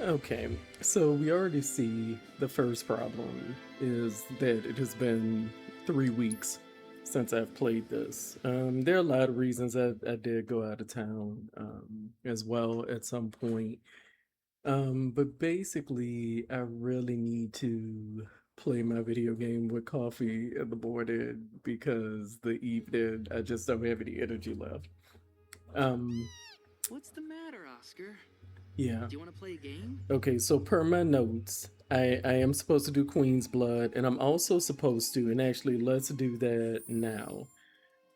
Okay, so we already see the first problem is that it has been 3 weeks since I've played this. There are a lot of reasons I did go out of town as well at some point. But basically, I really need to play my video game with coffee in the morning because the evening I just don't have any energy left. Um, What's the matter, Oscar? yeah. Do you want to play a game? Okay, so per my notes, I am supposed to do Queen's Blood, and I'm also supposed to, and actually, let's do that now.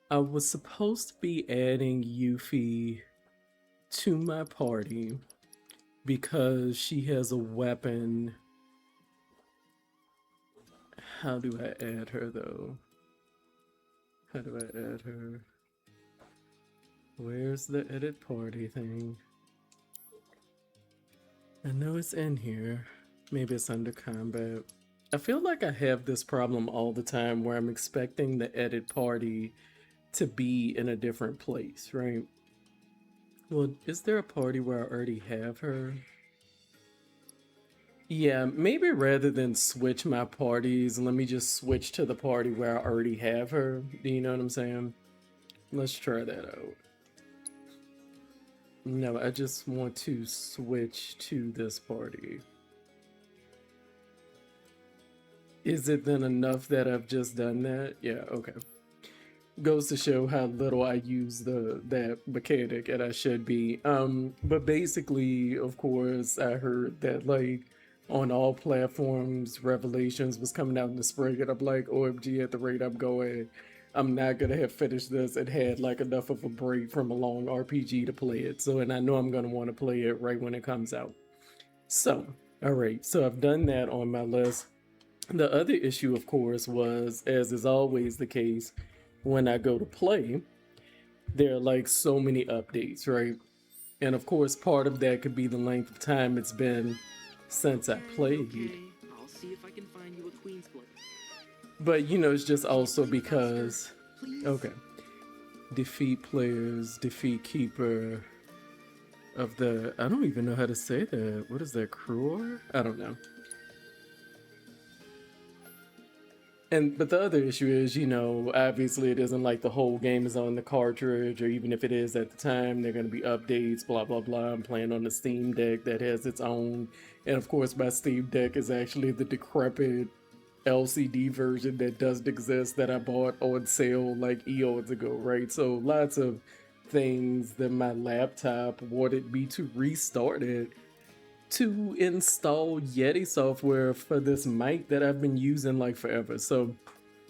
I was supposed to be adding Yuffie to my party because she has a weapon. How do I add her though? How do I add her? Where's the edit party thing? I know it's in here. Maybe it's under combat. I feel like I have this problem all the time where I'm expecting the edit party to be in a different place, right? Well, is there a party where I already have her? Yeah, maybe rather than switch my parties, let me just switch to the party where I already have her. Do you know what I'm saying? Let's try that out. No, I just want to switch to this party. Is it then enough that I've just done that? Yeah, okay. Goes to show how little I use that mechanic, and I should be. But basically, of course, I heard that like on all platforms, Revelations was coming out in the spring, and I'm like, OMG, at the rate I'm going, I'm not gonna have finished this and had like enough of a break from a long RPG to play it. So, and I know I'm gonna want to play it right when it comes out. So, all right, so I've done that on my list. The other issue, of course, was, as is always the case, when I go to play, there are like so many updates, right? And of course, part of that could be the length of time it's been since I played. Okay. I'll see if I can find you a Queen's Blood. But you know, it's just Can you also play faster, because, please? okay, defeat players, defeat keeper of the, I don't even know how to say that. What is that, Cruor? I don't know. And but the other issue is, you know, obviously it isn't like the whole game is on the cartridge, or even if it is at the time, they're going to be updates, blah blah blah. I'm playing on the Steam Deck that has its own, and of course my Steam Deck is actually the decrepit LCD version that doesn't exist that I bought on sale like eons ago, right? So lots of things that my laptop wanted me to restart it to install Yeti software for this mic that I've been using like forever. So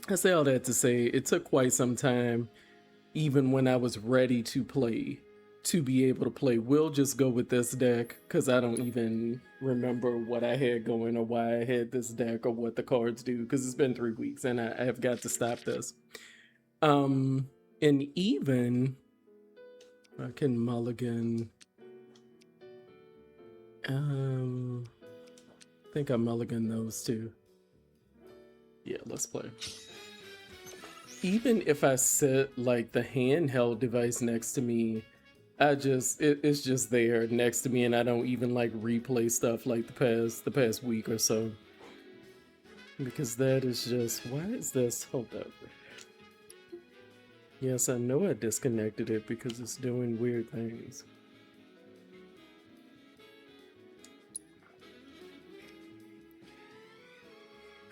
I say all that to say it took quite some time, even when I was ready to play, to be able to play. We'll just go with this deck because I don't even remember what I had going or why I had this deck or what the cards do because it's been 3 weeks and I have got to stop this. And even I can mulligan. I think I mulligan those two. Yeah, let's play. Even if I set like the handheld device next to me, it's just there next to me, and I don't even like replay stuff like the past week or so, because that is just, why is this? Hold up. Yes, I know I disconnected it because it's doing weird things.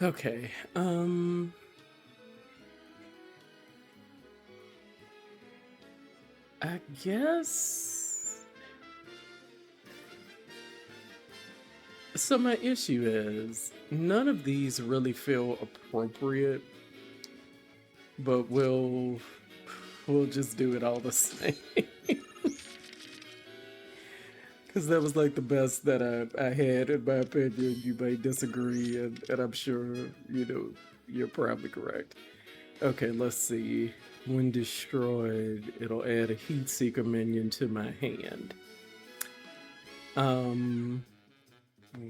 Okay, I guess. So my issue is none of these really feel appropriate, but we'll just do it all the same. Because that was like the best that I had, in my opinion. You may disagree, and I'm sure, you know, you're probably correct. Okay, let's see. When destroyed, it'll add a heat seeker minion to my hand. Um,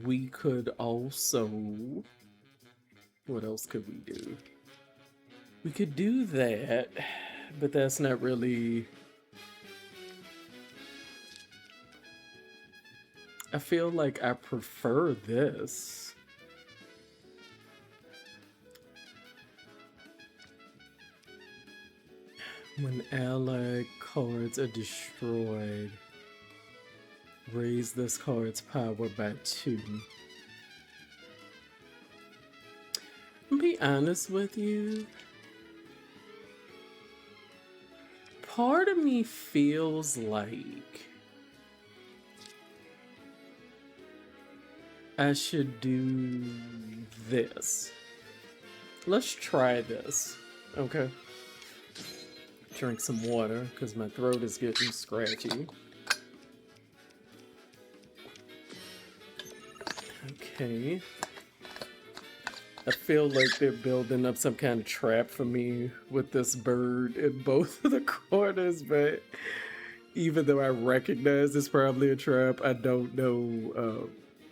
we could also, what else could we do? We could do that, but that's not really. I feel like I prefer this. When allied cards are destroyed, raise this card's power by 2. I'll be honest with you. Part of me feels like I should do this. Let's try this, okay? Drink some water because my throat is getting scratchy. Okay. I feel like they're building up some kind of trap for me with this bird in both of the corners, but even though I recognize it's probably a trap, I don't know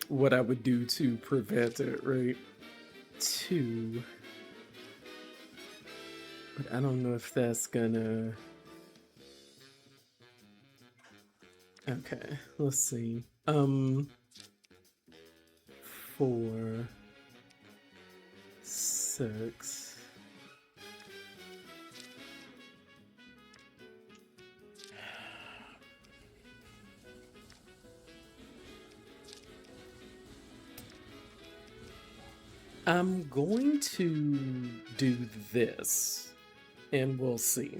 what I would do to prevent it, right? 2. But I don't know if that's gonna... Okay, let's see. 4, 6. I'm going to do this. And we'll see.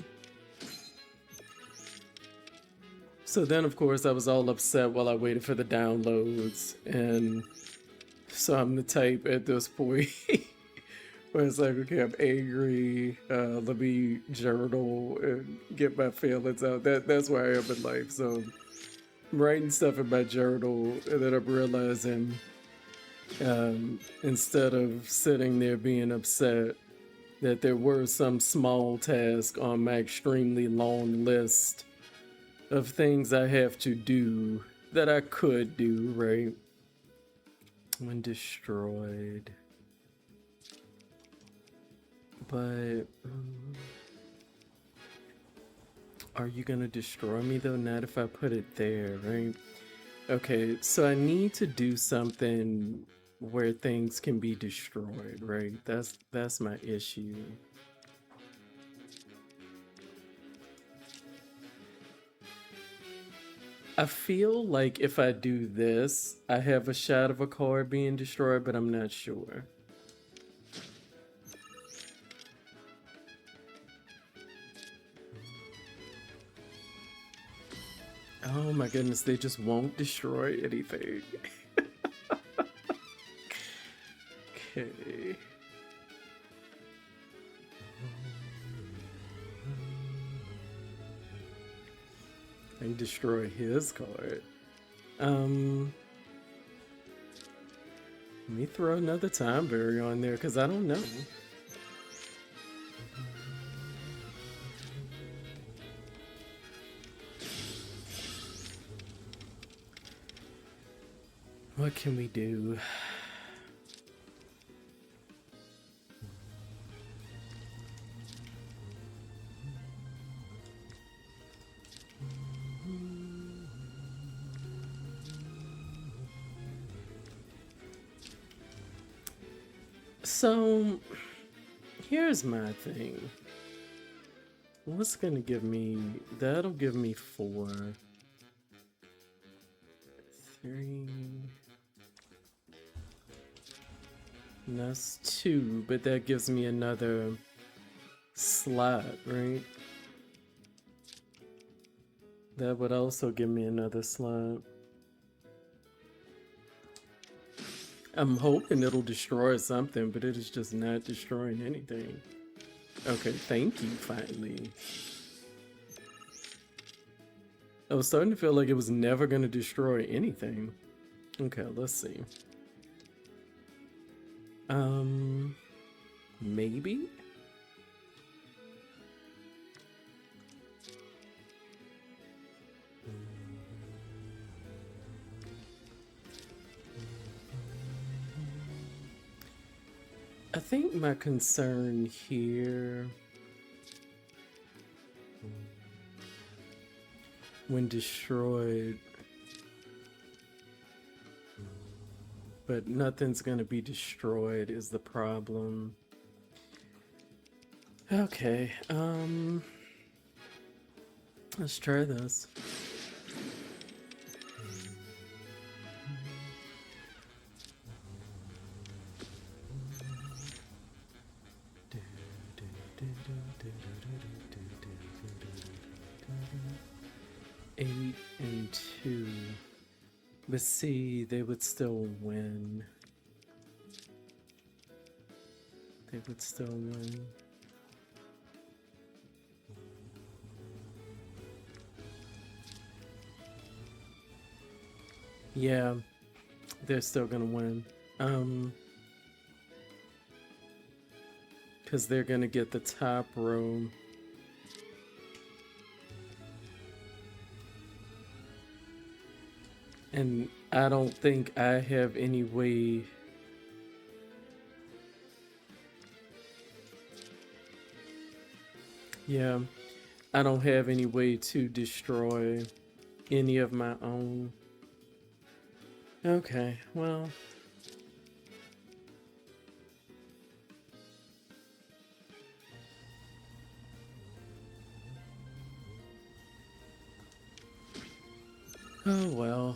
So then, of course, I was all upset while I waited for the downloads. And so I'm the type at this point where it's like, okay, I'm angry. Let me journal and get my feelings out. That's where I am in life. So I'm writing stuff in my journal, and then I'm realizing instead of sitting there being upset, that there were some small tasks on my extremely long list of things I have to do that I could do, right? When destroyed. But are you gonna destroy me though? Not if I put it there, right? Okay, so I need to do something where things can be destroyed, right? That's my issue. I feel like if I do this, I have a shot of a card being destroyed, but I'm not sure. Oh my goodness, they just won't destroy anything. Okay. I destroy his card. Let me throw another time barrier on there because I don't know. What can we do? So, here's my thing. What's gonna give me... That'll give me 4. 3... And that's 2, but that gives me another slot, right? That would also give me another slot. I'm hoping it'll destroy something, but it is just not destroying anything. Okay, thank you, finally. I was starting to feel like it was never going to destroy anything. Okay, let's see. Maybe? I think my concern here, when destroyed, but nothing's gonna be destroyed is the problem. Okay, let's try this. Eight and 2. But see, they would still win. They would still win. Yeah, they're still gonna win. Because they're gonna get the top row. And I don't think I have any way. Yeah, I don't have any way to destroy any of my own. Okay, well. Oh well.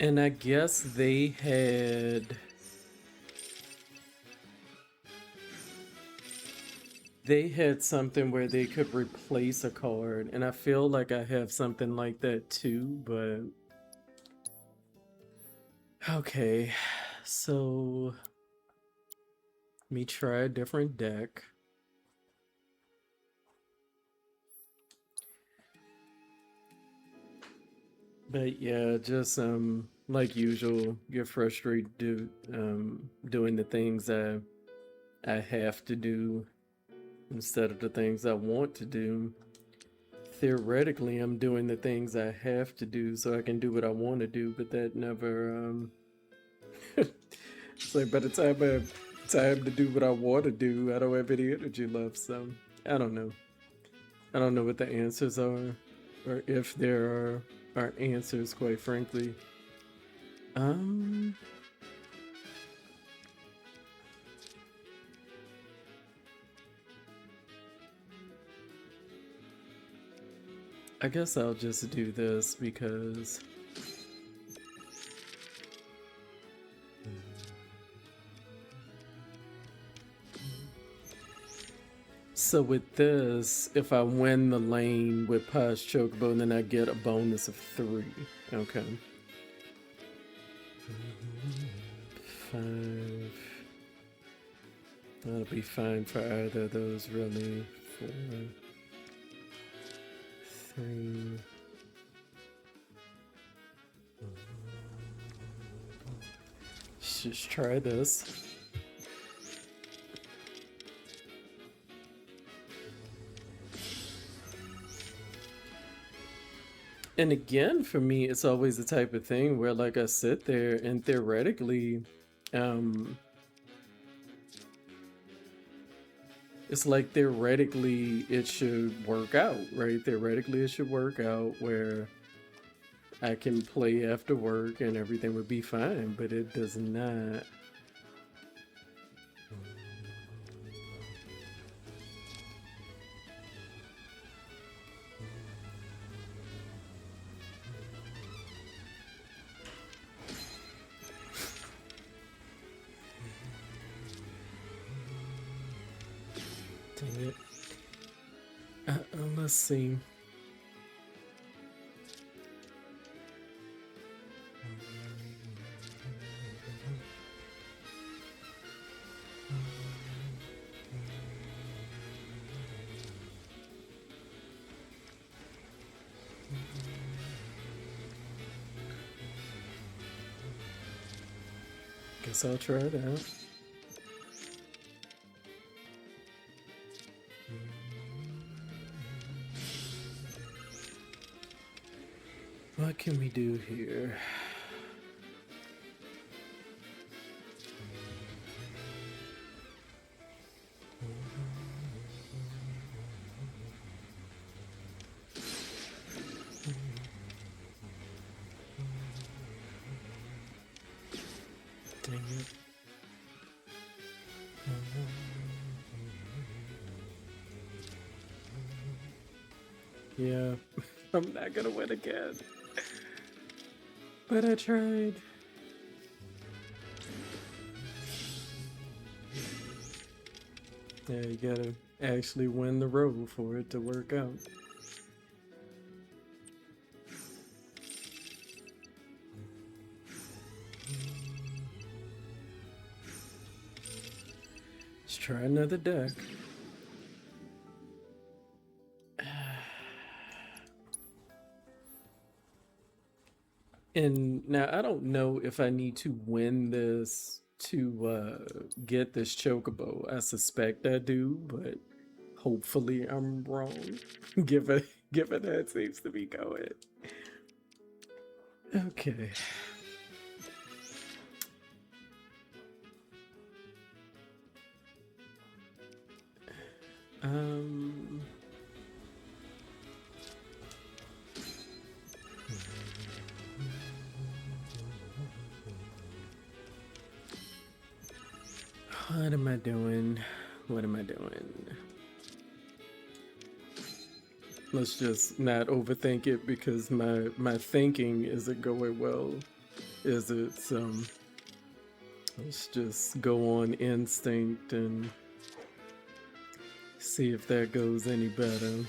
And I guess they had something where they could replace a card, and I feel like I have something like that too, but okay, so let me try a different deck. But yeah, just like usual, get frustrated doing the things I have to do instead of the things I want to do. Theoretically, I'm doing the things I have to do so I can do what I want to do, but that never it's like by the time I have time to do what I want to do, I don't have any energy left. So I don't know. I don't know what the answers are, or if there are answers, quite frankly. I guess I'll just do this because so with this, if I win the lane with Paz Chocobo, then I get a bonus of 3. Okay. 5. That'll be fine for either of those, really. 4. 3. Let's just try this. And again, for me, it's always the type of thing where, like, I sit there and theoretically, it's like theoretically it should work out, right? Theoretically, it should work out where I can play after work and everything would be fine, but it does not. Dang it. Let's see. Guess I'll try it out. What can we do here? Dang it. Yeah, I'm not gonna win again. But I tried. Yeah, you gotta actually win the roll for it to work out. Let's try another deck. And now I don't know if I need to win this to get this chocobo. I suspect I do, but hopefully I'm wrong. given that it seems to be going. Okay. Um What am I doing? What am I doing? Let's just not overthink it because my thinking isn't going well, is it? So let's just go on instinct and see if that goes any better.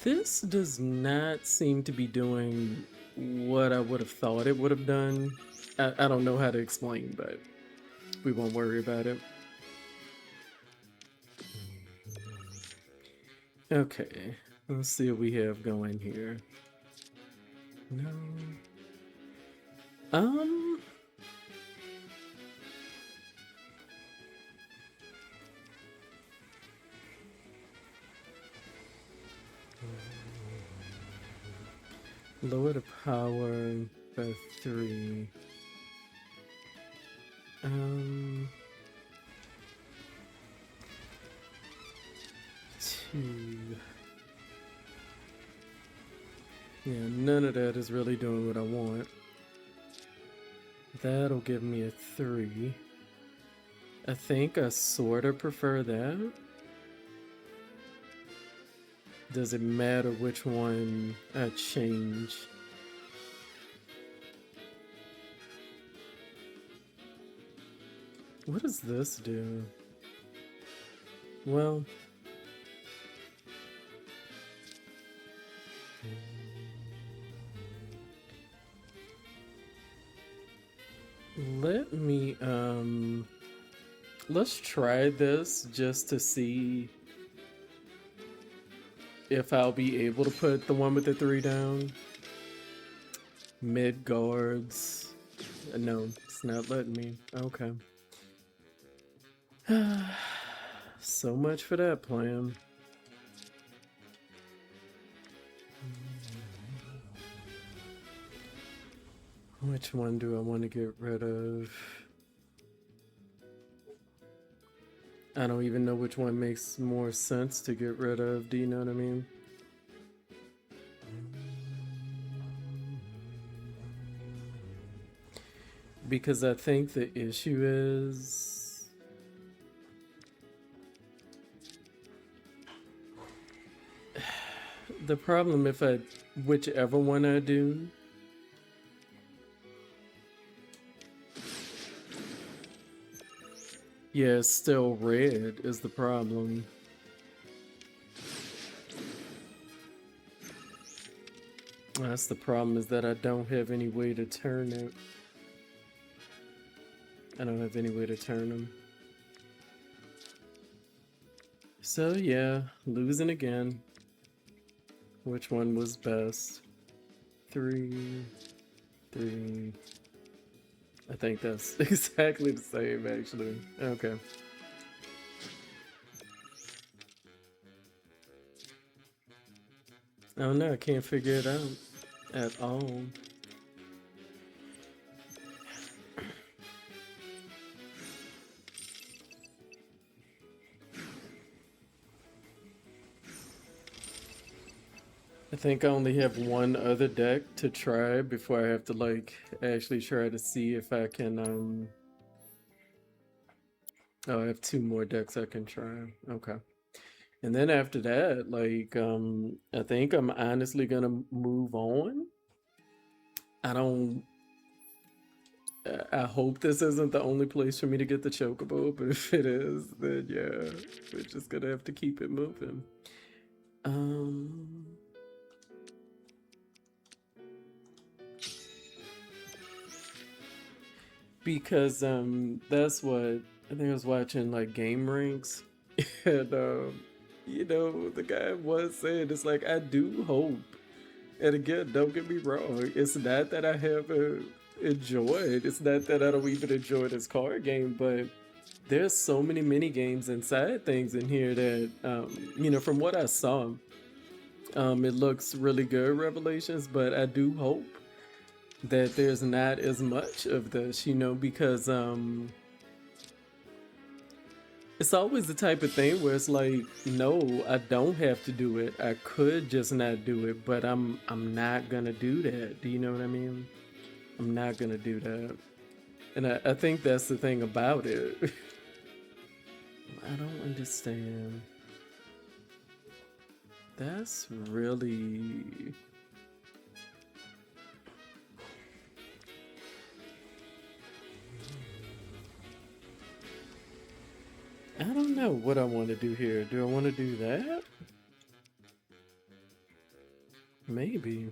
This does not seem to be doing what I would have thought it would have done. I don't know how to explain, but we won't worry about it. Okay, let's see what we have going here. No. Lower the power by 3. 2. Yeah, none of that is really doing what I want. That'll give me a 3. I think I sort of prefer that. Does it matter which one I change? What does this do? Well, let me let's try this just to see if I'll be able to put the one with the 3 down. Mid guards. No, it's not letting me. Okay. So much for that plan. Which one do I want to get rid of? I don't even know which one makes more sense to get rid of. Do you know what I mean? Because I think the issue is the problem if I whichever one I do, yeah, it's still red is the problem. That's the problem, is that I don't have any way to turn it. I don't have any way to turn them. So yeah, losing again. Which one was best? 3, 3. I think that's exactly the same, actually. Okay. Oh no, I can't figure it out at all. I think I only have one other deck to try before I have to like actually try to see if I can oh, I have 2 more decks I can try. Okay. And then after that, like I think I'm honestly gonna move on. I don't I hope this isn't the only place for me to get the chocobo, but if it is, then yeah, we're just gonna have to keep it moving. Um because that's what I think I was watching like game ranks and you know the guy was saying it's like I do hope, and again don't get me wrong, it's not that I haven't enjoyed, it's not that I don't even enjoy this card game, but there's so many mini games and side things in here that you know, from what I saw, it looks really good, Revelations, but I do hope that there's not as much of this, you know, because it's always the type of thing where it's like, no, I don't have to do it. I could just not do it, but I'm not gonna do that. Do you know what I mean? I'm not gonna do that. And I think that's the thing about it. I don't understand. That's really I don't know what I want to do here. Do I want to do that? Maybe.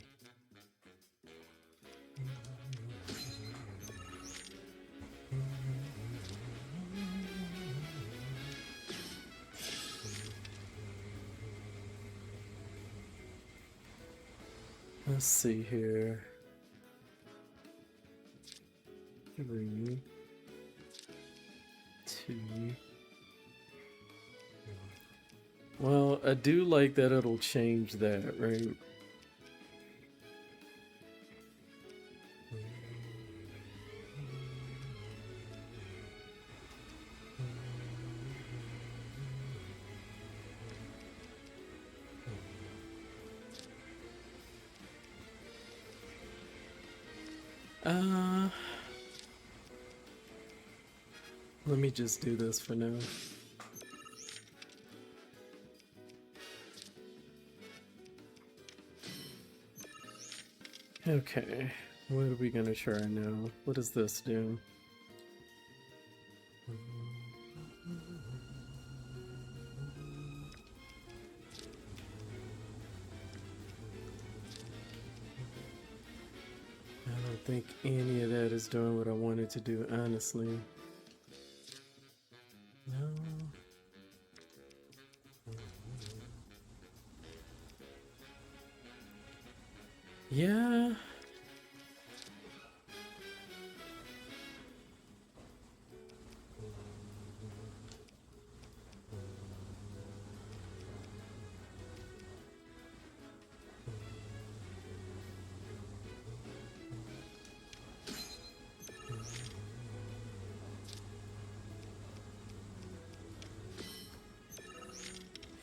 Let's see here. 3, 2. Well, I do like that it'll change that, right? Let me just do this for now. Okay, what are we gonna try now? What does this do? I don't think any of that is doing what I wanted to do, honestly. No. Yeah.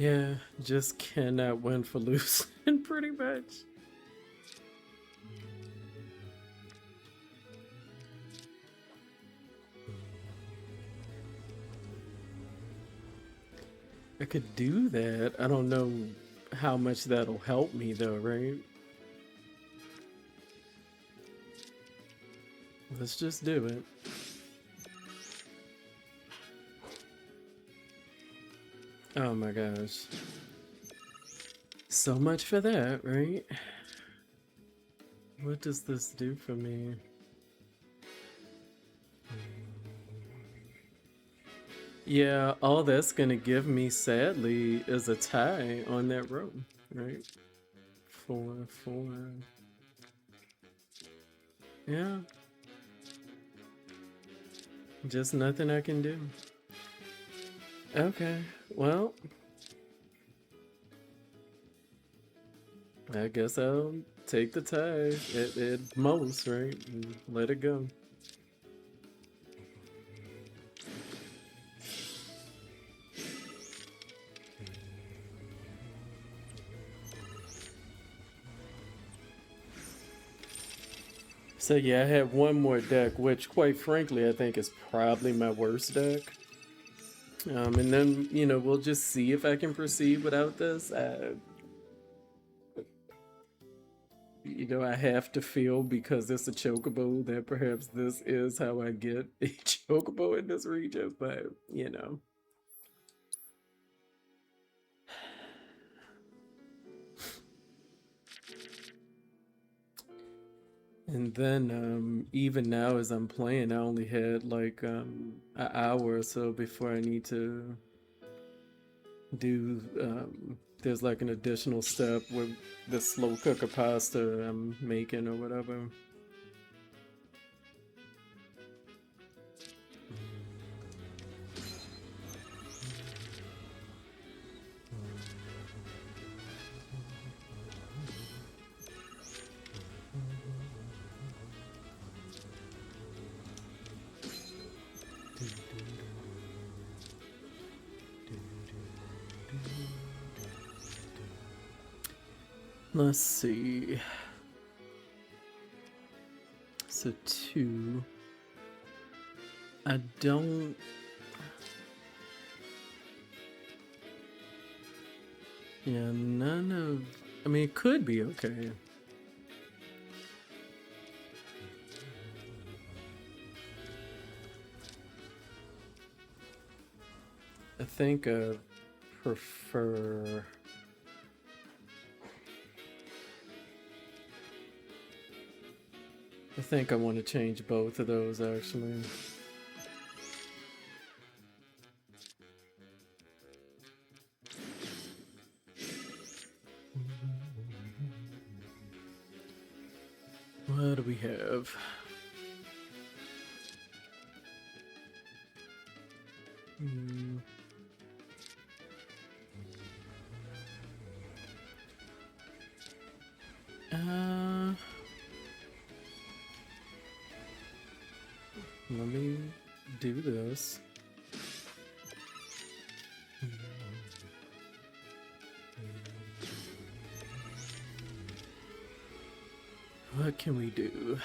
Yeah, just cannot win for losing, pretty much. I could do that. I don't know how much that'll help me though, right? Let's just do it. Oh my gosh. So much for that, right? What does this do for me? Yeah, all that's gonna give me, sadly, is a tie on that row, right? 4. Yeah. Just nothing I can do. Okay, well, I guess I'll take the tie at most, right? And let it go. So yeah, I have one more deck, which quite frankly I think is probably my worst deck. And then, you know, we'll just see if I can proceed without this. You know, I have to feel because it's a chocobo that perhaps this is how I get a chocobo in this region, but you know. And then even now as I'm playing, I only had like an hour or so before I need to do there's like an additional step with the slow cooker pasta I'm making or whatever. Let's see. So 2. I don't. Yeah, none of. I mean, it could be okay. I think I prefer. I think I want to change both of those actually. What do we have? Let me do this. What can we do?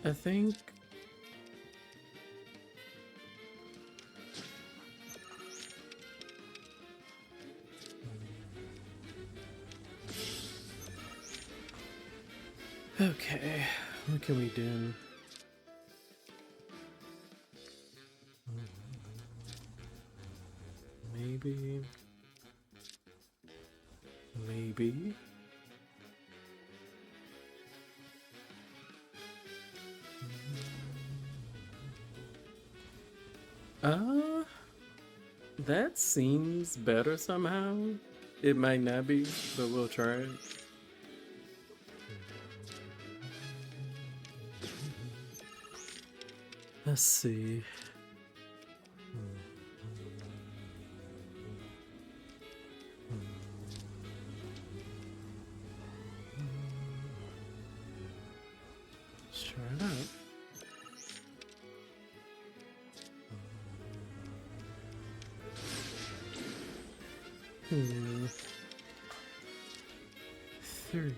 I think okay, what can we do? Maybe. That seems better somehow. It might not be, but we'll try it. Let's see. Let's try it out. 3.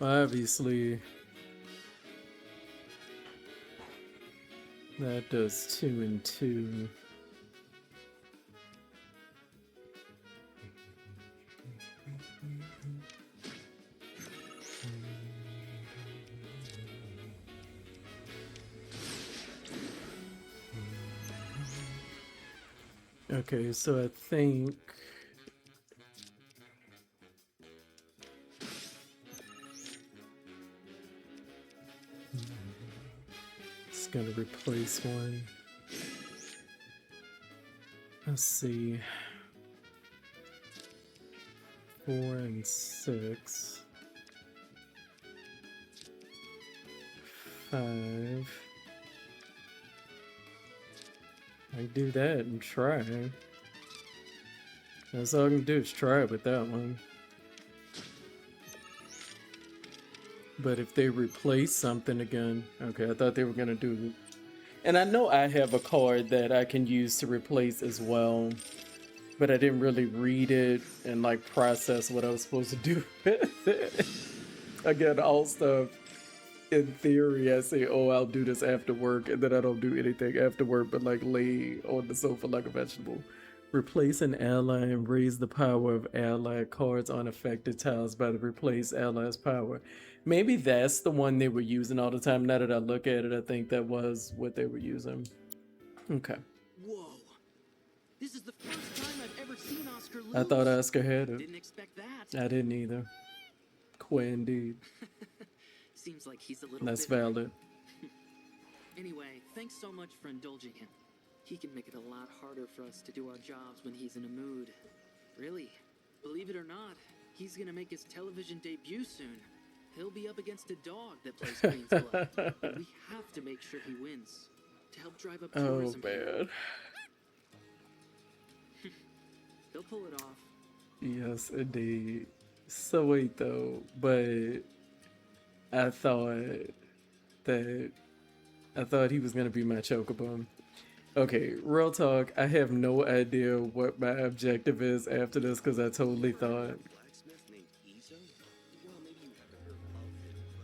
Obviously, that does 2 and 2. Okay, so I think it's gonna replace one. Let's see. 4 and 6. 5. I do that and try. That's all I can do is try with that one. But if they replace something again, okay, I thought they were gonna do. And I know I have a card that I can use to replace as well, but I didn't really read it and like process what I was supposed to do with it. Again, all stuff in theory, I say, oh, I'll do this after work, and then I don't do anything after work but like lay on the sofa like a vegetable. Replace an ally and raise the power of allied cards on affected tiles by the replace ally's power. Maybe that's the one they were using all the time. Now that I look at it, I think that was what they were using. Okay. Whoa. This is the first time I've ever seen Oscar lose. I thought Oscar had it. Didn't expect that. I didn't either. Quite indeed. Seems like he's a little That's bitter. valid. Anyway, thanks so much for indulging him. He can make it a lot harder for us to do our jobs when he's in a mood. Really, believe it or not, he's gonna make his television debut soon. He'll be up against a dog that plays Queen's Club. We have to make sure he wins to help drive up Oh, tourism. man. He'll pull it off. Yes, indeed. So wait, though, but I thought he was gonna be my chocobo. Okay, real talk. I have no idea what my objective is after this because I totally thought.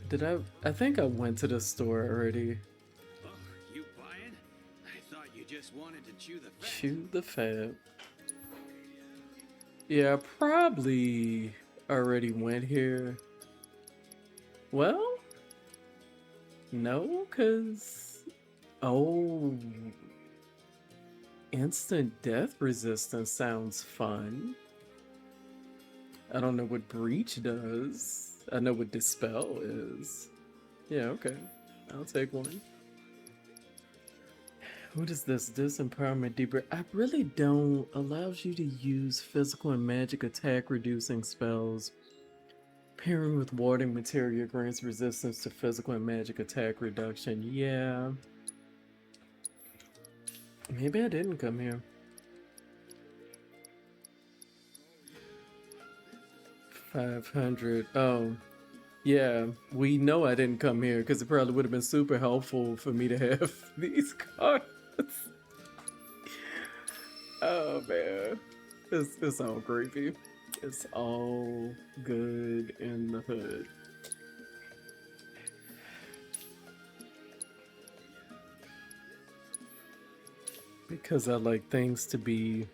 Did I think I went to the store already. Oh, you buying? I thought you just wanted to chew the fat. Chew the fat. Yeah, I probably already went here. Well, no, because... Oh... Instant death resistance sounds fun. I don't know what breach does. I know what dispel is. Yeah, okay. I'll take one. What is this? Disempowerment deeper. I really don't. Allows you to use physical and magic attack reducing spells. Pairing with warding materia grants resistance to physical and magic attack reduction. Yeah. Maybe I didn't come here. 500. Oh. Yeah, we know I didn't come here because it probably would have been super helpful for me to have these cards. Oh man, it's all gravy. It's all good in the hood. Because I like things to be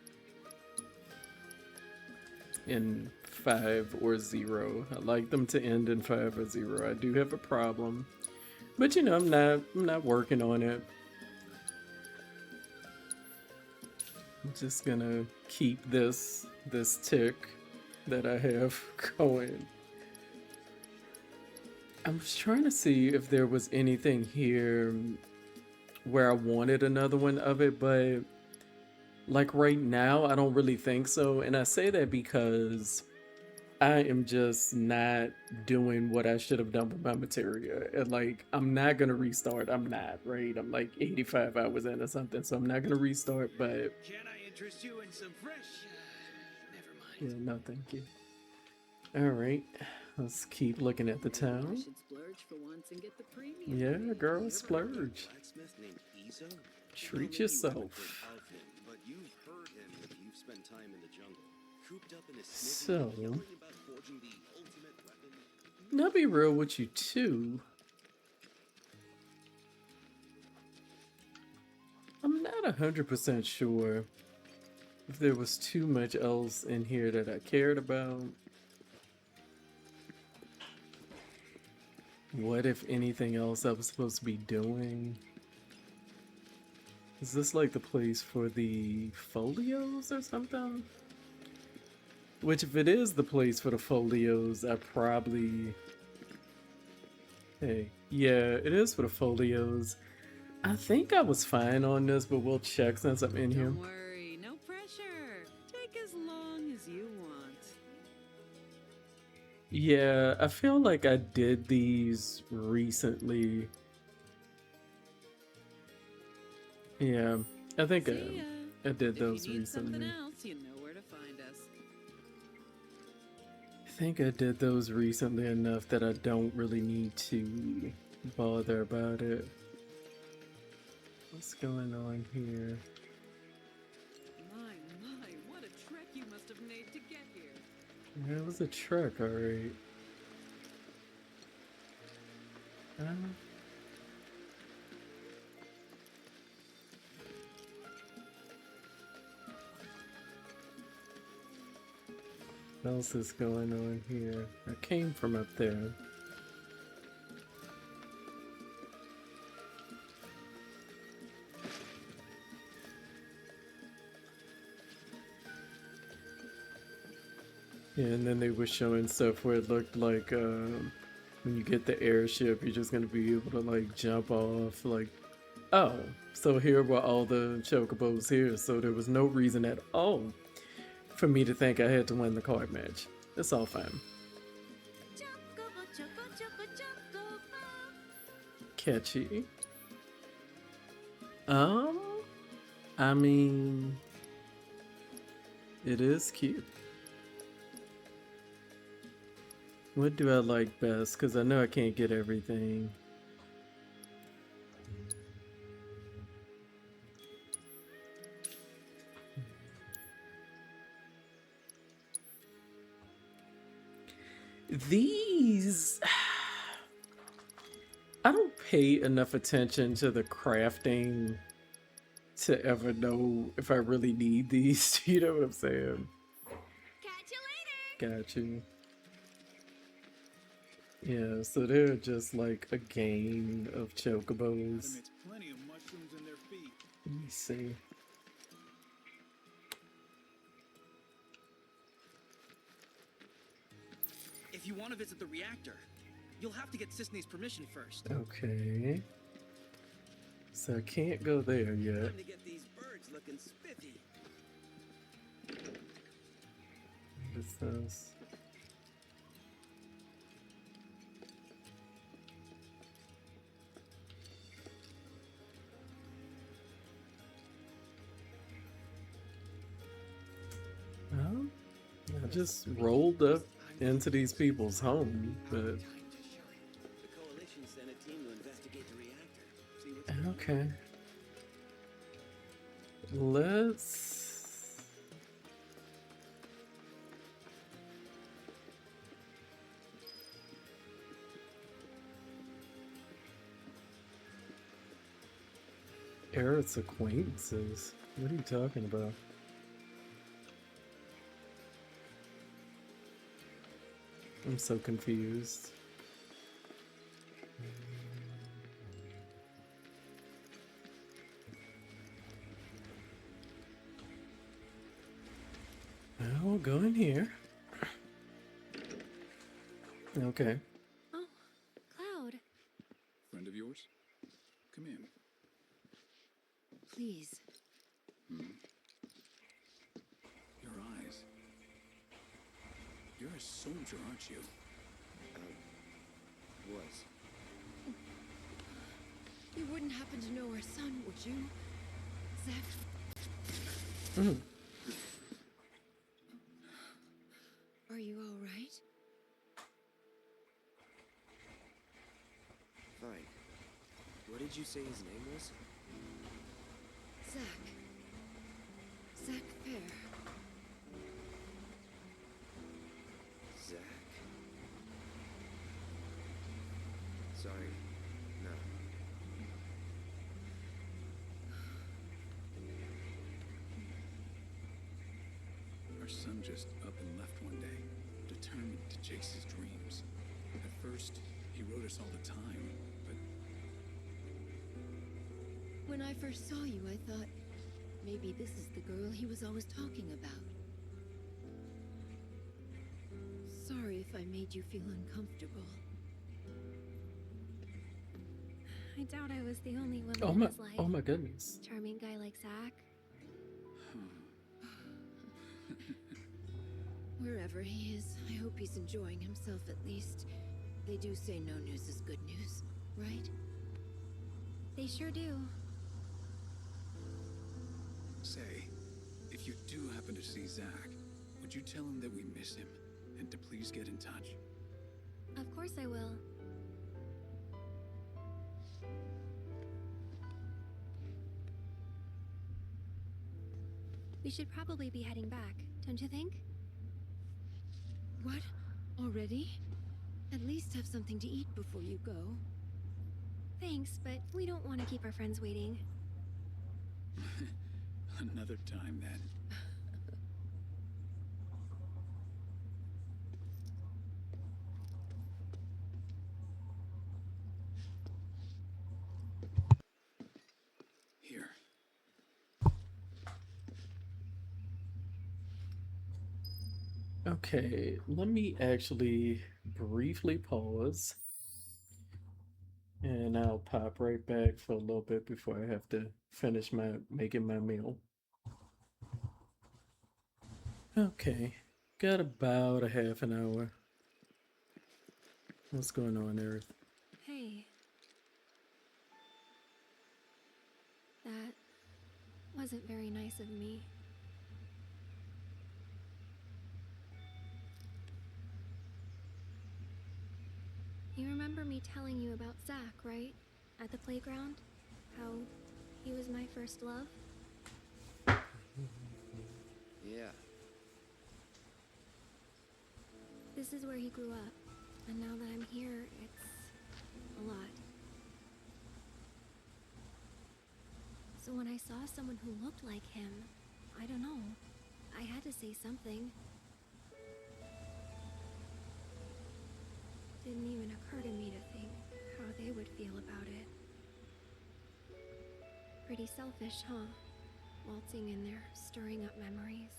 in 5 or 0. I like them to end in 5 or 0. I do have a problem, but you know, I'm not working on it. I'm just gonna keep this tick that I have going. I was trying to see if there was anything here where I wanted another one of it, but like right now I don't really think so. And I say that because I am just not doing what I should have done with my materia. And like, I'm not gonna restart. I'm not, right? I'm like 85 hours in or something, so I'm not gonna restart, but Can I interest you in some fresh? Never mind. yeah, no thank you. All right, let's keep looking at the Maybe I town. should splurge for once and get the premium. Yeah, girl, splurge. Blacksmith named Izo? Treat Well, maybe you haven't yourself. heard of him, but you've heard him if you've spent time in the jungle. Cooped up in a So- smithy, yelling about forging the ultimate weapon. And I'll be real with you too. I'm not 100% sure if there was too much else in here that I cared about. What, if anything else, I was supposed to be doing? Is this like the place for the folios or something? Which, if it is the place for the folios, I probably... Hey, yeah, it is for the folios. I think I was fine on this, but we'll check since I'm in here. Don't worry, no pressure. Take as long as you want. Yeah, I feel like I did these recently. Yeah, I think See ya. I did those If you need something recently. else, you know where to find us. I think I did those recently enough that I don't really need to bother about it. What's going on here? My, what a trek you must have made to get here. Yeah, it was a truck, alright. What else is going on here? I came from up there. Yeah, and then they were showing stuff where it looked like when you get the airship, you're just gonna be able to like jump off. Like, oh, so here were all the chocobos here, so there was no reason at all for me to think I had to win the card match. It's all fine. Catchy. I mean, it is cute. What do I like best? Because I know I can't get everything. These... I don't pay enough attention to the crafting to ever know if I really need these. You know what I'm saying? Catch you later. Got you. Yeah, so they're just like a game of chocobos. Plenty of mushrooms in their feet. Let me see. If you want to visit the reactor, you'll have to get Sisney's permission first. Okay. So I can't go there yet. Time to get these birds looking spiffy. What's this? Oh, I just rolled up into these people's home, but The coalition sent a team to investigate the reactor. See what's going on. okay. Let's... Eric's acquaintances. What are you talking about? I'm so confused. I'll go in here. Okay. Oh, Cloud, Friend of yours? Come in. please. Your eyes. You're a soldier, aren't you? Was. You wouldn't happen to know our son, would you? Zach? Mm. Are you all right? Fine. What did you say his name was? Zach. Zach Fair. Zach. Sorry. No. Our son just up and left one day, determined to chase his dreams. At first, he wrote us all the time, but When I first saw you, I thought maybe this is the girl he was always talking about. Sorry if I made you feel uncomfortable. I doubt I was the only woman Oh in my, his life. oh my goodness. Charming guy like Zach. Wherever he is, I hope he's enjoying himself at least. They do say no news is good news, right? They sure do. Say, if you do happen to see Zach, would you tell him that we miss him and to please get in touch? Of course I will. We should probably be heading back, don't you think? What? Already? At least have something to eat before you go. Thanks, but we don't want to keep our friends waiting. Another time then. Here. Okay, let me actually briefly pause. And I'll pop right back for a little bit before I have to finish making my meal. Okay, got about a half an hour. What's going on, Earth? Hey. That wasn't very nice of me. You remember me telling you about Zach, right? At the playground? How he was my first love? Yeah. This is where he grew up. And now that I'm here, it's a lot. So when I saw someone who looked like him, I don't know, I had to say something. Didn't even occur to me to think how they would feel about it. Pretty selfish, huh? Waltzing in there, stirring up memories.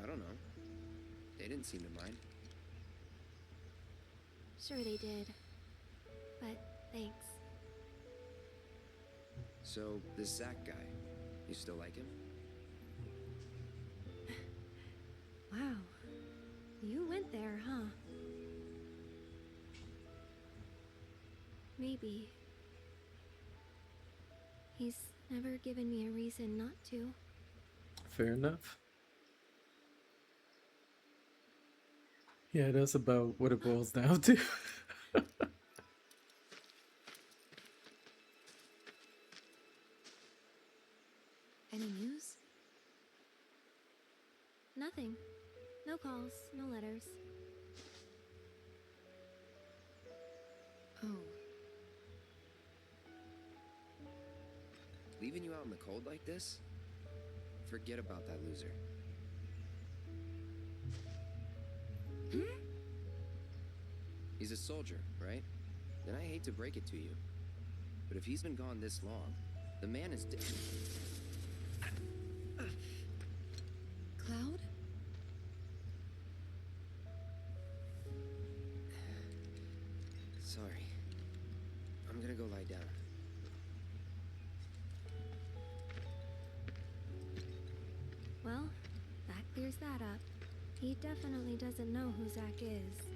I don't know. They didn't seem to mind. Sure they did. But thanks. So, this Zach guy, you still like him? Wow. You went there, huh? Maybe. He's never given me a reason not to. Fair enough. Yeah, that's about what it boils down to. Any news? Nothing. No calls, no letters. Oh, Leaving you out in the cold like this? Forget about that loser. He's a soldier, right? And I hate to break it to you, but if he's been gone this long, the man is dead. Cloud? Sorry. I'm gonna go lie down. Well, that clears that up. He definitely doesn't know who Zach is.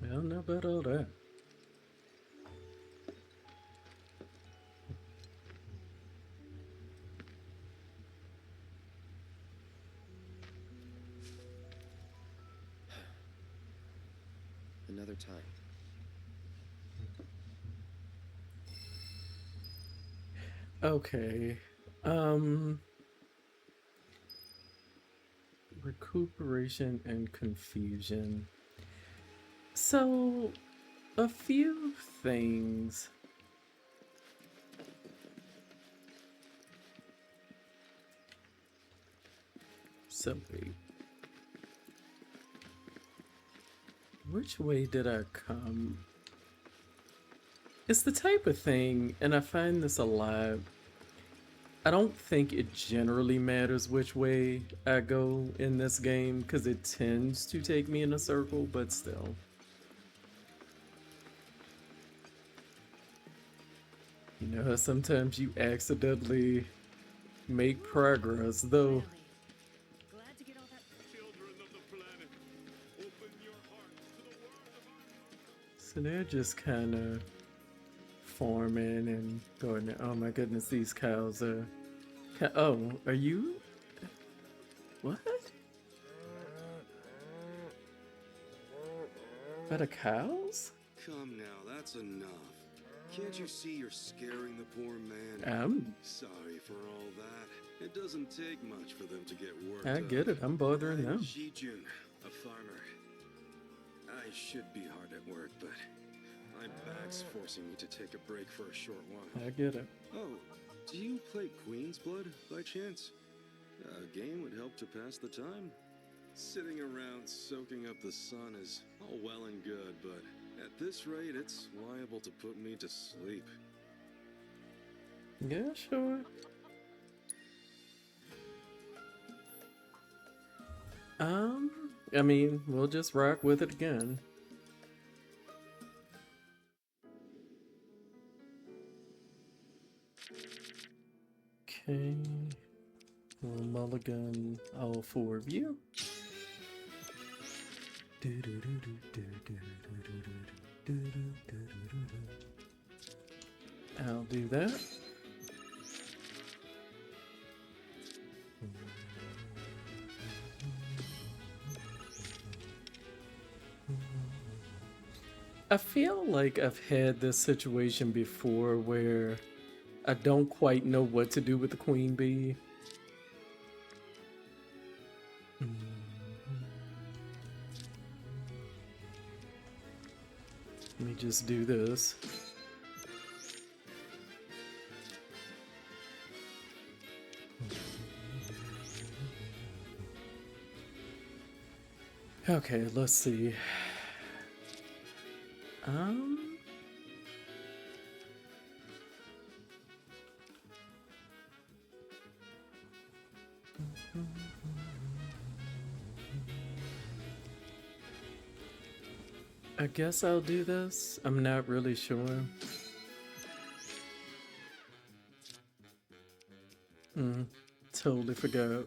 I don't know about all that. Another time. Okay. Recuperation and confusion. So, a few things. So wait. Which way did I come? It's the type of thing, and I find this a lot. I don't think it generally matters which way I go in this game because it tends to take me in a circle, but still. You know, sometimes you accidentally make progress, though. Glad to get all that. Children of the planet, open your hearts to the word of So they're just kind of farming and going, oh my goodness, these cows are. Oh, are you? What? Are the cows? Come now, that's enough. Can't you see you're scaring the poor man? Sorry for all that. It doesn't take much for them to get worked I up. get it. I'm bothering I'm them. Jijun, a farmer. I should be hard at work, but my back's forcing me to take a break for a short while. I get it. Oh, do you play Queen's Blood by chance? A game would help to pass the time. Sitting around soaking up the sun is all well and good, but at this rate, it's liable to put me to sleep. Yeah, sure. I mean, we'll just rock with it again. Okay. We'll mulligan all four of you. I'll do that. I feel like I've had this situation before where I don't quite know what to do with the queen bee. Let me just do this. Okay, let's see. I guess I'll do this. I'm not really sure. Totally forgot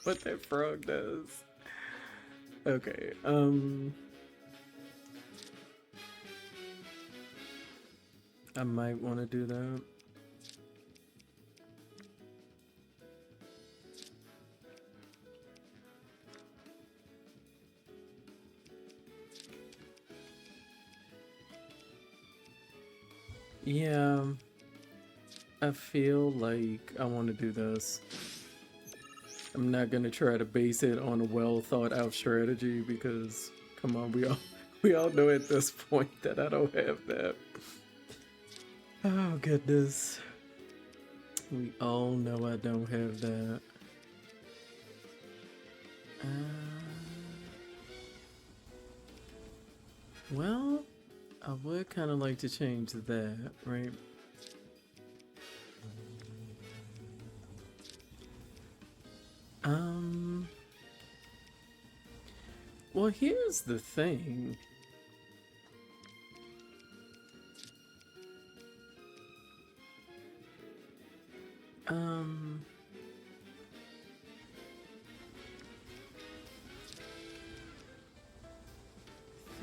what that frog does. Okay, I might want to do that. Yeah, I feel like I want to do this. I'm not gonna try to base it on a well thought out strategy because, come on, we all know at this point that I don't have that. Oh goodness, we all know I don't have that. Well, I would kind of like to change that, right? Well, here's the thing.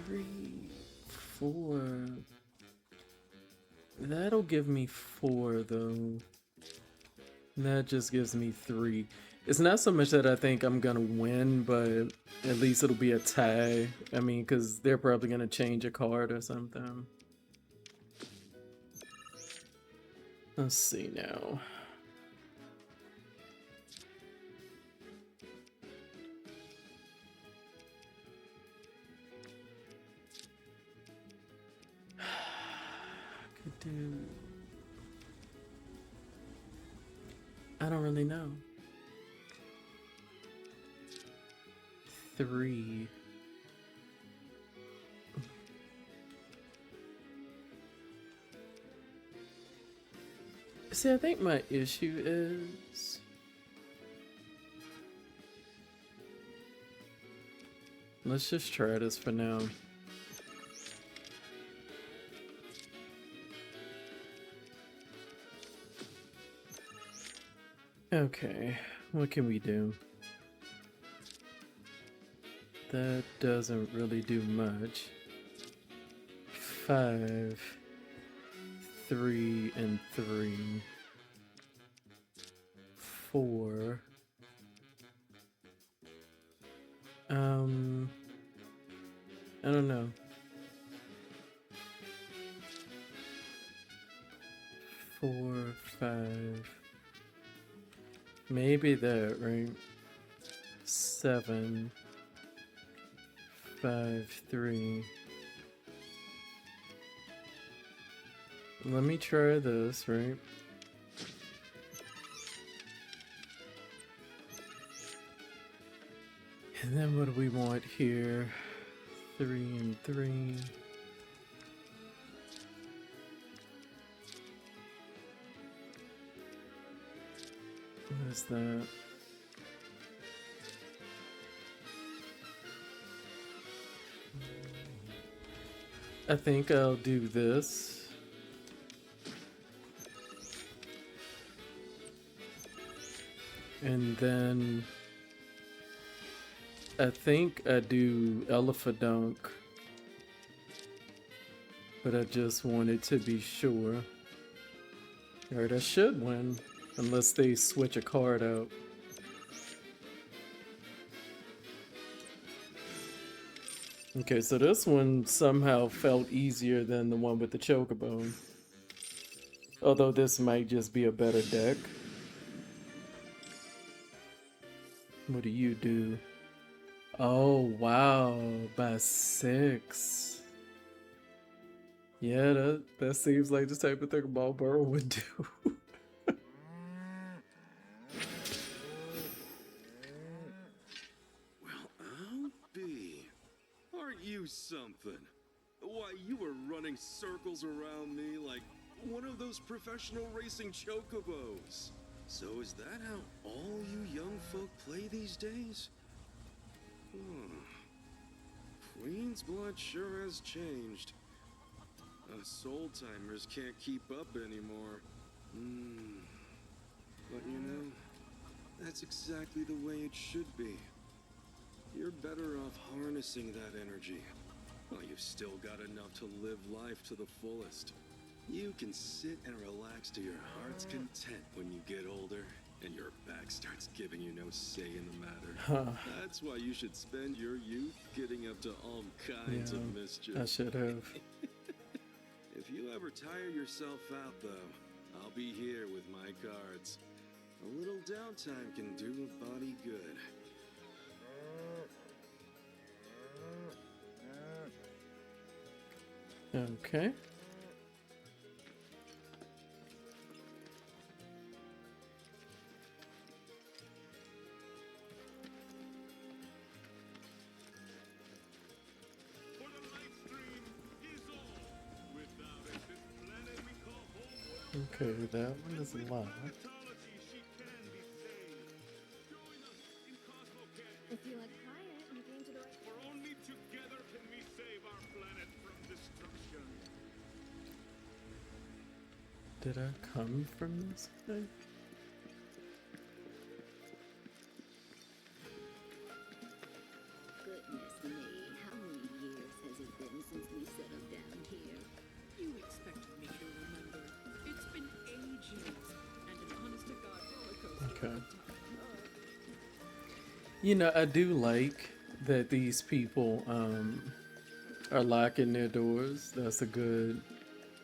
Three, four. That'll give me 4, though. That just gives me 3. It's not so much that I think I'm gonna win, but at least it'll be a tie. I mean, because they're probably gonna change a card or something. Let's see now. Could do... I don't really know. 3. See, I think my issue is let's just try this for now. Okay, what can we do? That doesn't really do much. 5, 3, and 3. 4. I don't know. 4, 5. Maybe that, right? 7, 5, 3. Let me try this, right? And then what do we want here? 3 and 3. What is that? I think I'll do this. And then I think I do Elephadunk, but I just wanted to be sure. Alright, I should win, unless they switch a card out. Okay, so this one somehow felt easier than the one with the Chocobo. Although this might just be a better deck. What do you do? Oh, wow, by 6. Yeah, that seems like the type of thing Marlboro would do. Well, I'll be. Aren't you something? Why, you were running circles around me like one of those professional racing chocobos. So is that how all you young folk play these days? Queen's blood sure has changed. Us old-timers can't keep up anymore. But you know, that's exactly the way it should be. You're better off harnessing that energy. Well, you've still got enough to live life to the fullest. You can sit and relax to your heart's content when you get older and your back starts giving you no say in the matter. That's why you should spend your youth getting up to all kinds of mischief. I should have. If you ever tire yourself out, though, I'll be here with my cards. A little downtime can do a body good. Okay. Okay, that one is locked. If you like quiet, you came to the right For only together can we save our planet from destruction. Did I come from this thing? Goodness me, how many years has it been since we settled down here? You expect me to remember. It's been ages. And an honest-to-God roller coaster. Okay. You know, I do like that these people are locking their doors. That's a good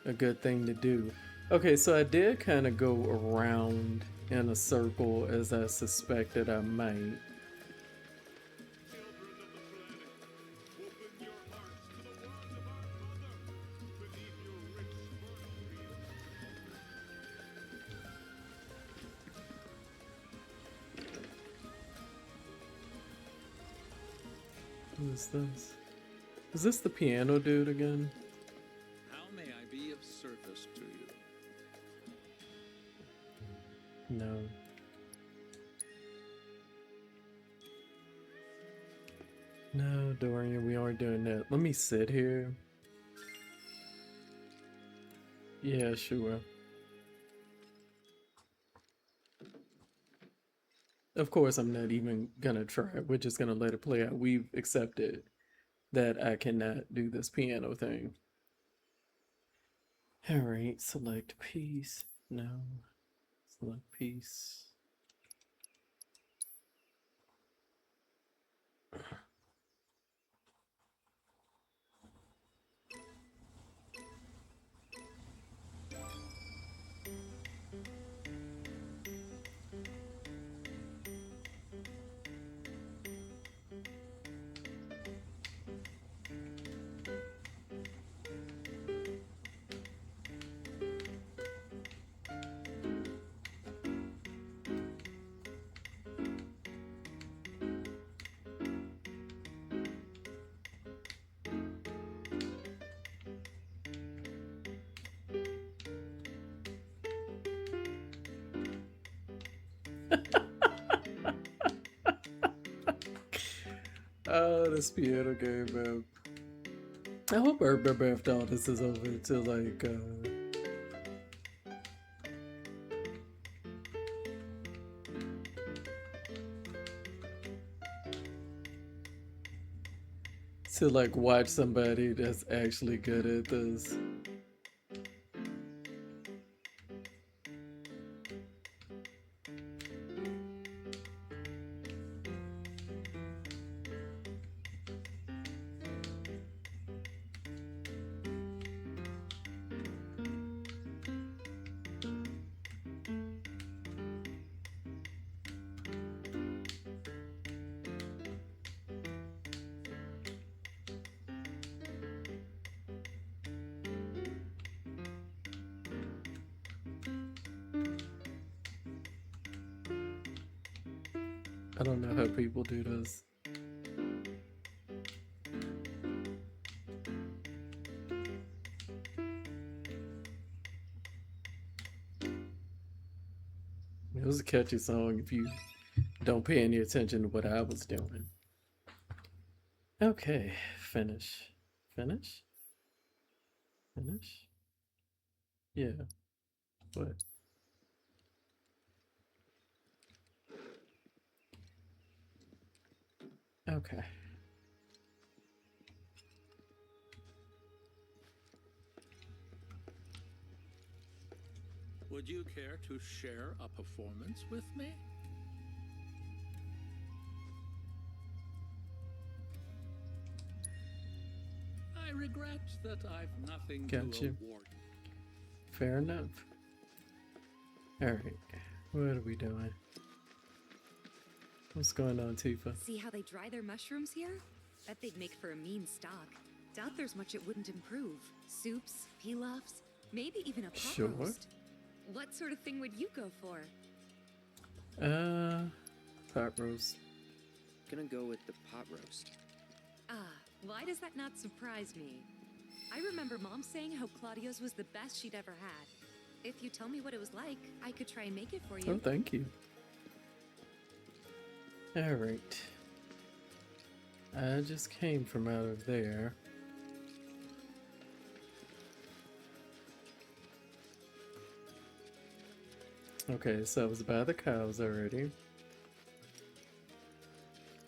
thing to do. Okay, so I did kind of go around in a circle as I suspected I might. Who is this? Is this the piano dude again? How may I be of service to you? No. No, Dorian, we aren't doing that. Let me sit here. Yeah, sure. Of course, I'm not even gonna try. We're just gonna let it play out. We've accepted that I cannot do this piano thing. Alright, select piece. No. Select piece. Oh, this piano game, man. I hope our birthday all this is over to like to like watch somebody that's actually good at this. I don't know how people do this. It was a catchy song if you don't pay any attention to what I was doing. Okay, finish. Finish? Finish? Yeah. What? Okay. Would you care to share a performance with me? I regret that I've nothing to award. Fair enough. Alright. What are we doing? What's going on, Tifa? See how they dry their mushrooms here? Bet they'd make for a mean stock. Doubt there's much it wouldn't improve. Soups, pilafs, maybe even a pot roast. What sort of thing would you go for? Pot roast. Gonna go with the pot roast. Ah, why does that not surprise me? I remember Mom saying how Claudio's was the best she'd ever had. If you tell me what it was like, I could try and make it for you. Oh, thank you. Alright. I just came from out of there. Okay, so I was by the cows already.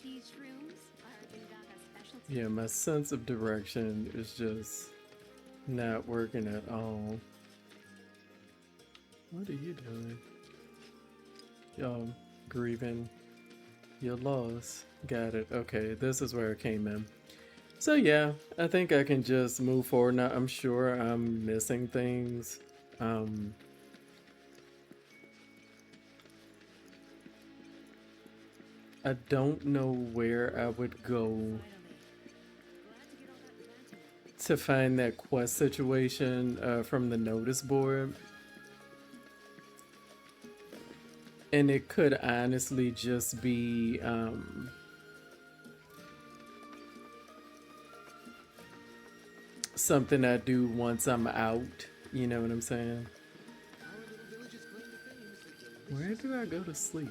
These rooms are Gongaga specialty. Yeah, my sense of direction is just not working at all. What are you doing? Y'all grieving your loss. Got it. Okay, this is where I came in. So yeah, I think I can just move forward now. I'm sure I'm missing things. I don't know where I would go to find that quest situation from the notice board. And it could honestly just be something I do once I'm out. You know what I'm saying? Where do I go to sleep?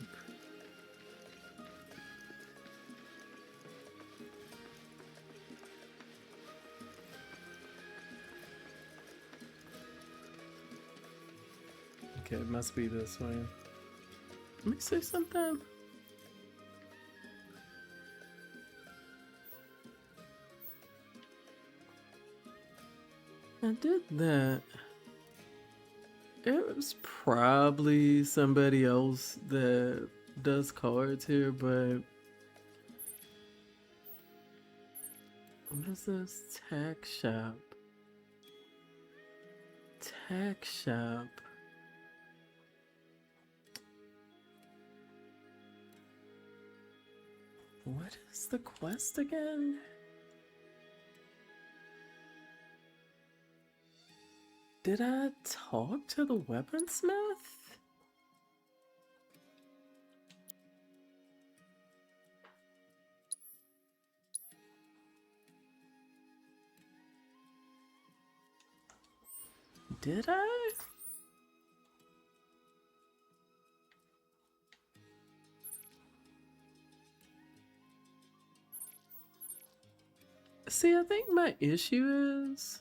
Okay, it must be this way. Let me say something. I did that. It was probably somebody else that does cards here, but what is this? Tack shop. Tack shop. What is the quest again? Did I talk to the weaponsmith? Did I? See, I think my issue is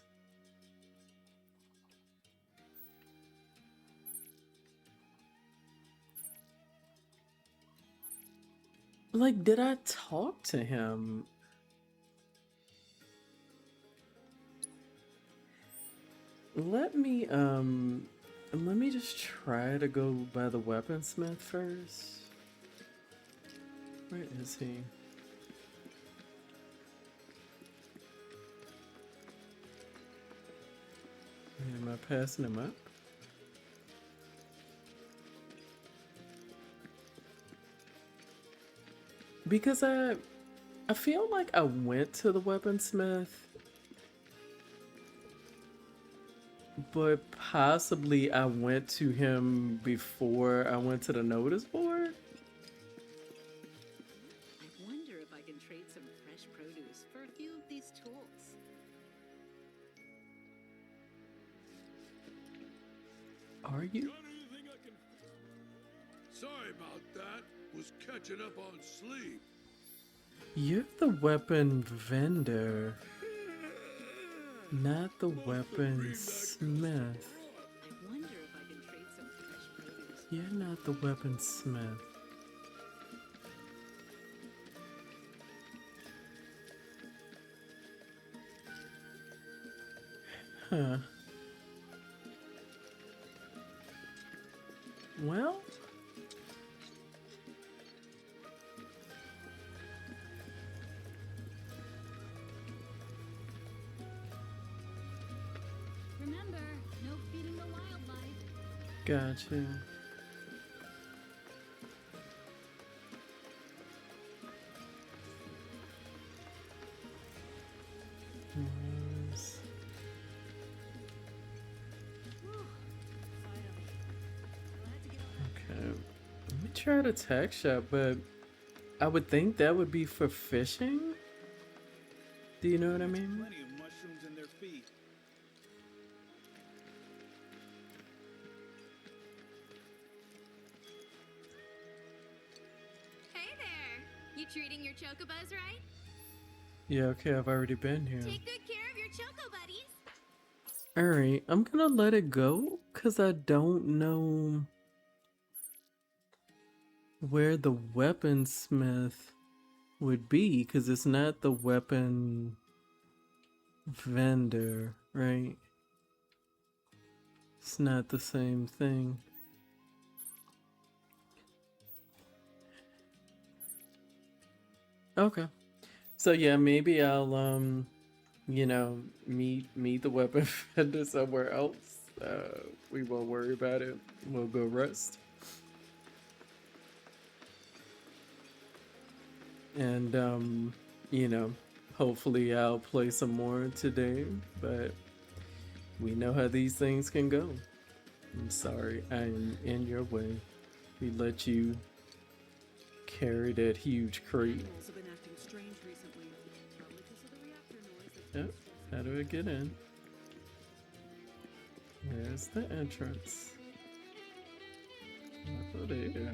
like, did I talk to him? Let me just try to go by the weaponsmith first. Where is he? Am I passing him up? Because I feel like I went to the weaponsmith, but possibly I went to him before I went to the notice board. I wonder if I can trade some fresh produce for a few of these tools. Are you? Got anything I can... Sorry about that. Was catching up on sleep. You're the weapon vendor, not the weaponsmith. I wonder if I can trade some fresh produce. You're not the weaponsmith. Huh. Well, Remember, no feeding the wildlife. gotcha. Yes. Okay, let me try the tack shop, but I would think that would be for fishing. Do you know what I mean? Plenty of mushrooms in their feet. Hey there! You treating your chocobos right? Yeah, okay, I've already been here. Take good care of your choco buddies. Alright, I'm gonna let it go because I don't know where the weaponsmith would be, because it's not the weapon vendor, right? It's not the same thing. Okay. So yeah, maybe I'll you know, meet the weapon vendor somewhere else. We won't worry about it. We'll go rest. And you know, hopefully I'll play some more today, but we know how these things can go. I'm sorry, I'm in your way. We let you carry that huge crate. Animals have been acting strange recently. Probably because of the reactor noise that's Yep, how do I get in? There's the entrance. there.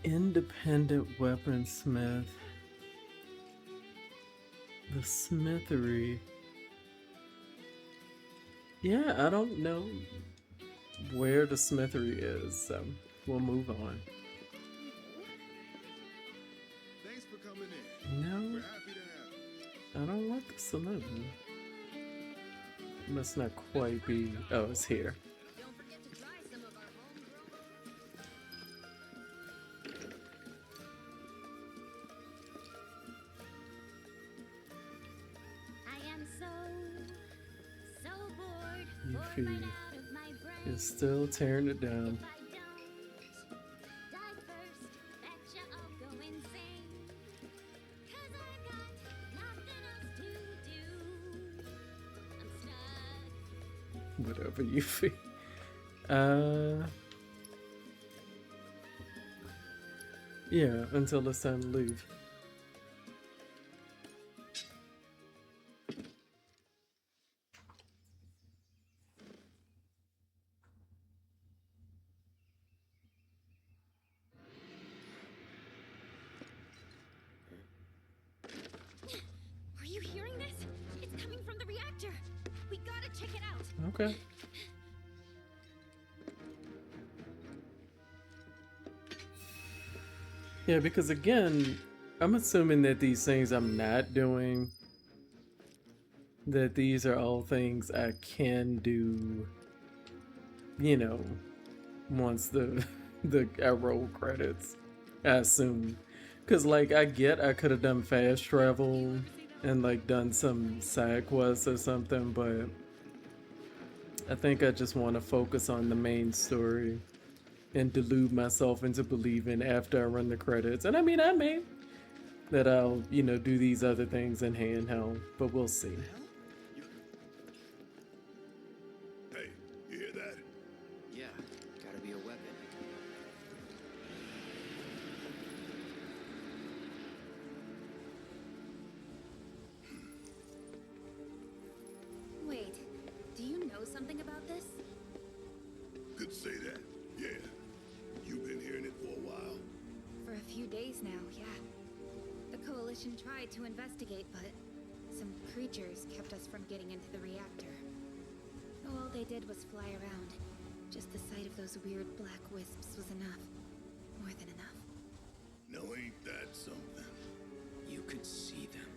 Independent weaponsmith. The smithery. Yeah, I don't know where the smithery is, so we'll move on. Thanks for coming in. No, We're happy to have you. I don't want the saloon. Must not quite be. Oh, it's here. Don't forget to try some of our homegrown. I am so bored. Yuffie Bored right out of my brain. is still tearing it down. If I don't die first, betcha I'll go insane. 'Cause I got nothing else to do. I'm stuck. Whatever you feel. Yeah, until it's time to leave. Are you hearing this? It's coming from the reactor. We gotta check it out. Okay. Yeah, because again, I'm assuming that these things I'm not doing, that these are all things I can do, you know, once the I roll credits, I assume. Because, like, I could have done fast travel and, like, done some side quests or something, but I think I just want to focus on the main story and delude myself into believing after I run the credits. And I mean, I may that I'll, you know, do these other things in handheld, but we'll see. Hey, you hear that? Yeah, gotta be a weapon. Wait, do you know something about this? Could say that. Yeah. You've been hearing it for a while. For a few days now, yeah. The Coalition tried to investigate, but some creatures kept us from getting into the reactor. All they did was fly around. Just the sight of those weird black wisps was enough. More than enough. Now ain't that something? You could see them.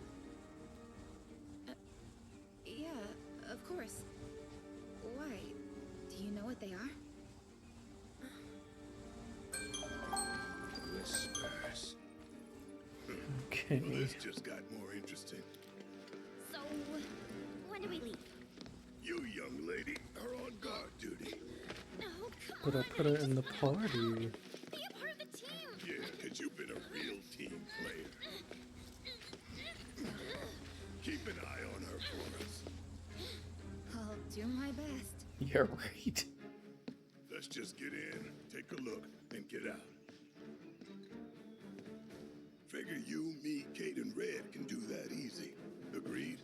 Yeah, of course. Why? Do you know what they are? Whispers. Okay. Well, this just got more interesting. So, when do we leave? You, young lady, are on guard duty. No, come But I on. put her in the party. Be a part of the team. Yeah, 'cause you've been a real team player. Keep an eye on her for us. I'll do my best. You're right. Let's just get in, take a look, and get out. Figure you, me, Kate, and Red can do that easy. Agreed?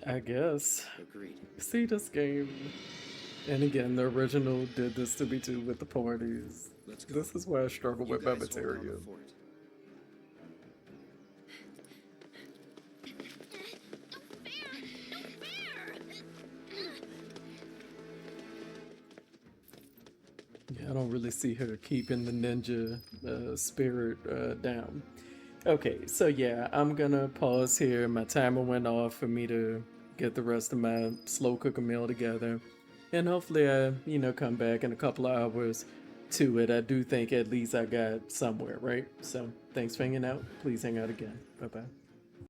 I guess. Agreed. See this game. And again, the original did this to me too with the parties. Let's go. This is why I struggle You with my guys hold on the material. fort. Yeah, I don't really see her keeping the ninja spirit down. Okay, so yeah, I'm gonna pause here. My timer went off for me to get the rest of my slow cooking meal together. And hopefully I, you know, come back in a couple of hours to it. I do think at least I got somewhere, right? So thanks for hanging out. Please hang out again. Bye-bye.